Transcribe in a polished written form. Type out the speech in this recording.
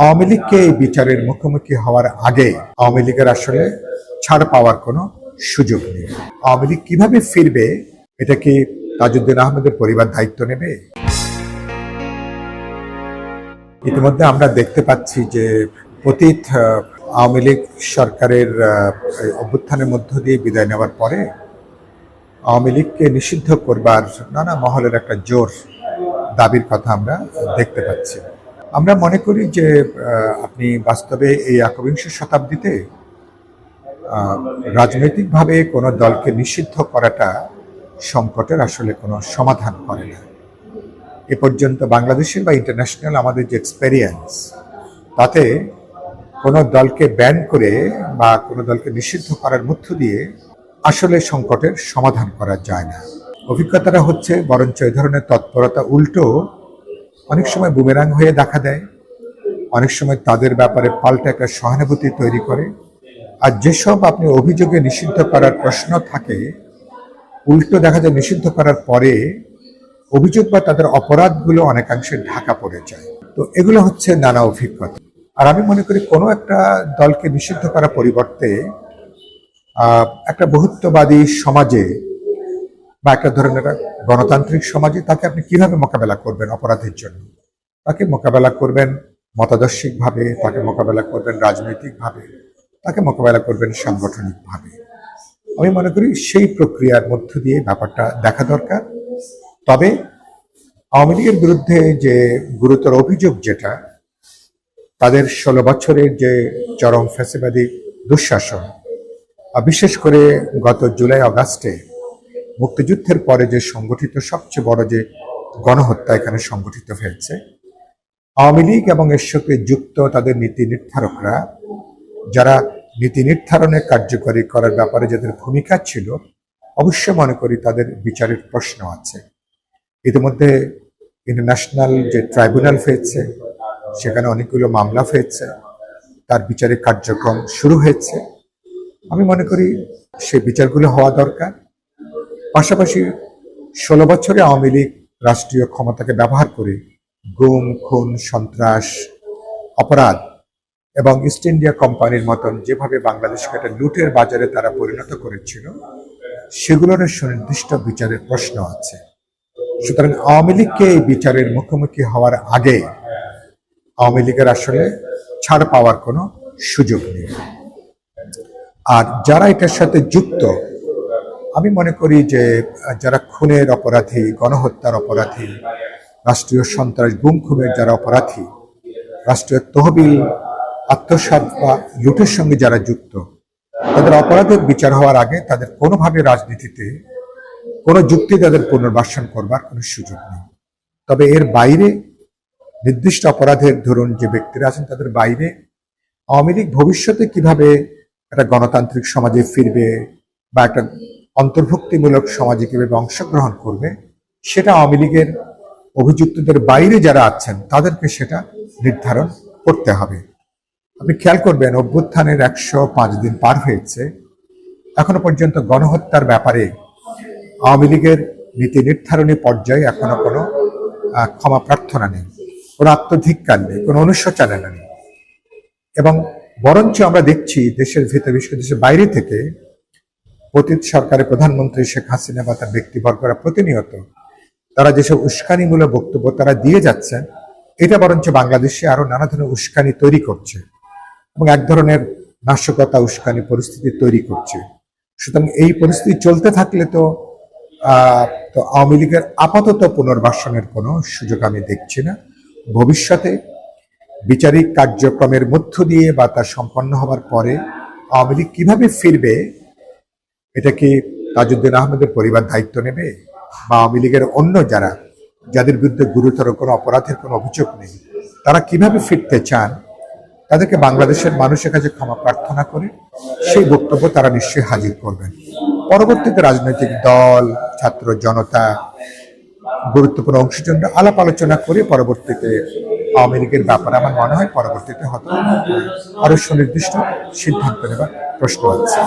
আওয়ামী লীগকে এই বিচারের মুখোমুখি হওয়ার আগে আওয়ামী লীগের আসলে ছাড় পাওয়ার কোনো সুযোগ নেই। আওয়ামী লীগ কিভাবে ফিরবে, এটা কি তাজউদ্দিন আহমেদের পরিবার দায়িত্ব নেবে? ইতিমধ্যে আমরা দেখতে পাচ্ছি যে অতীত আওয়ামী লীগ সরকারের অভ্যুত্থানের মধ্য দিয়ে বিদায় নেওয়ার পরে আওয়ামী লীগকে নিষিদ্ধ করবার নানা মহলের একটা জোর দাবির কথা আমরা দেখতে পাচ্ছি। আমরা মনে করি যে আপনি বাস্তবে এই একবিংশ শতাব্দীতে রাজনৈতিকভাবে কোনো দলকে নিষিদ্ধ করাটা সংকটের আসলে কোনো সমাধান করে না। এ পর্যন্ত বাংলাদেশের বা ইন্টারন্যাশনাল আমাদের যে এক্সপেরিয়েন্স, তাতে কোনো দলকে ব্যান করে বা কোনো দলকে নিষিদ্ধ করার মধ্য দিয়ে আসলে সংকটের সমাধান করা যায় না। অভিজ্ঞতাটা হচ্ছে বরঞ্চ এই ধরনের তৎপরতা উল্টো অনেক সময় বুমেরাং হয়ে দেখা দেয়, অনেক সময় তাদের ব্যাপারে পাল্টা একটা সহানুভূতি তৈরি করে। আর যেসব আপনি অভিযোগে নিষিদ্ধ করার প্রশ্ন থাকে, উল্টো দেখা যায় নিষিদ্ধ করার পরে অভিযোগ বা তাদের অপরাধগুলো অনেকাংশে ঢাকা পড়ে যায়। তো এগুলো হচ্ছে নানা অভিজ্ঞতা। আর আমি মনে করি কোনো একটা দলকে নিষিদ্ধ করার পরিবর্তে একটা বহুত্ববাদী সমাজে বা একটা ধরনের গণতান্ত্রিক সমাজে তাকে আপনি কিভাবে মোকাবেলা করবেন অপরাধের জন্য? তাকে মোকাবেলা করবেন মতাদর্শিকভাবে, তাকে মোকাবেলা করবেন রাজনৈতিকভাবে, তাকে মোকাবেলা করবেন সাংগঠনিকভাবে। আমি মনে করি সেই প্রক্রিয়ার মধ্য দিয়ে ব্যাপারটা দেখা দরকার। তবে আওয়ামী লীগের বিরুদ্ধে যে গুরুতর অভিযোগ, যেটা তাদের 16 বছরের যে চরম ফ্যাসিবাদী দুঃশাসন, বিশেষ করে গত জুলাই আগস্টে মুক্তিযুদ্ধের পরে যে সংগঠিত সবচেয়ে বড় যে গণহত্যা এখানে সংগঠিত হয়েছে, আওয়ামী লীগ এবং এর সাথে যুক্ত তাদের নীতি নির্ধারকরা, যারা নীতি নির্ধারণে কার্যকরী করার ব্যাপারে যাদের ভূমিকা ছিল, অবশ্যই মনে করি তাদের বিচারের প্রশ্ন আছে। ইতিমধ্যে ইন্টারন্যাশনাল যে ট্রাইব্যুনাল হয়েছে, সেখানে অনেকগুলো মামলা হয়েছে, তার বিচারিক কার্যক্রম শুরু হয়েছে। আমি মনে করি সেই বিচারগুলো হওয়া দরকার। পাশাপাশি 16 বছরে আওয়ামী লীগ রাষ্ট্রীয় ক্ষমতাকে ব্যবহার করে গুম, খুন, সন্ত্রাস, অপরাধ এবং ইস্ট ইন্ডিয়া কোম্পানির মতন যেভাবে বাংলাদেশকে একটা লুটের বাজারে তারা পরিণত করেছিল, সেগুলোর সুনির্দিষ্ট বিচারের প্রশ্ন আছে। সুতরাং আওয়ামী লীগকে এই বিচারের মুখোমুখি হওয়ার আগে আওয়ামী লীগের আসলে ছাড় পাওয়ার কোনো সুযোগ নেই। আর যারা এটার সাথে যুক্ত, আমি মনে করি যে যারা খুনের অপরাধী, গণহত্যার অপরাধী, রাষ্ট্রীয় সন্ত্রাস, গুম খুনের যারা অপরাধী, রাষ্ট্রীয় তহবিল আত্মসাৎ বা লুটের সঙ্গে যারা যুক্ত, তাদের অপরাধের বিচার হওয়ার আগে তাদের কোনোভাবে রাজনীতিতে কোনো যুক্তি তাদের পুনর্বাসন করবার কোনো সুযোগ নেই। তবে এর বাইরে নির্দিষ্ট অপরাধের ধরুন যে ব্যক্তিরা আছেন, তাদের বাইরে আওয়ামী লীগ ভবিষ্যতে কিভাবে একটা গণতান্ত্রিক সমাজে ফিরবে বা একটা অন্তর্ভুক্তিমূলক সমাজে কিভাবে অংশগ্রহণ করবে, সেটা আওয়ামী লীগের অভিযুক্তদের বাইরে যারা আছেন তাদেরকে সেটা নির্ধারণ করতে হবে। আপনি খেয়াল করবেন, অভ্যুত্থানের 105 দিন পার হয়েছে, এখনো পর্যন্ত গণহত্যার ব্যাপারে আওয়ামী লীগের নীতি নির্ধারণী পর্যায়ে এখনো কোনো ক্ষমা প্রার্থনা নেই, কোনো আত্মধিক্কার নেই, কোনো অনুশোচনা নেই। এবং বরঞ্চ আমরা দেখছি দেশের ভিতরে, বিশেষ করে দেশের বাইরে থেকে অতীত সরকারের প্রধানমন্ত্রী শেখ হাসিনা বা তার ব্যক্তিবর্গরা প্রতিনিয়ত তারা যেসব উস্কানিমূলক বক্তব্য তারা দিয়ে যাচ্ছেন, এটা বরঞ্চ বাংলাদেশে আরো নানা ধরনের উস্কানি তৈরি করছে এবং এক ধরনের নাশকতা উস্কানি পরিস্থিতি তৈরি করছে। সুতরাং এই পরিস্থিতি চলতে থাকলে তো আওয়ামী লীগের আপাতত পুনর্বাসনের কোনো সুযোগ আমি দেখছি না। ভবিষ্যতে বিচারিক কার্যক্রমের মধ্য দিয়ে বা তা সম্পন্ন হওয়ার পরে আওয়ামী লীগ কিভাবে ফিরবে, এটা কি তাজউদ্দিন আহমেদের পরিবার দায়িত্ব নেবে, বা আওয়ামী লীগের অন্য যাদের বিরুদ্ধে গুরুতর কোনো অপরাধের কোনো অভিযোগ নেই, তারা কিভাবে ফিরতে চান, তাদেরকে বাংলাদেশের মানুষের কাছে ক্ষমা প্রার্থনা করে সেই বক্তব্য তারা নিশ্চয়ই হাজির করবেন। পরবর্তীতে রাজনৈতিক দল, ছাত্র জনতা, গুরুত্বপূর্ণ অংশীজনরা আলাপ আলোচনা করে পরবর্তীতে আওয়ামী লীগের ব্যাপারে আমার মনে হয় পরবর্তীতে হয়তো আরো সুনির্দিষ্ট সিদ্ধান্ত নেবার প্রশ্ন আছে।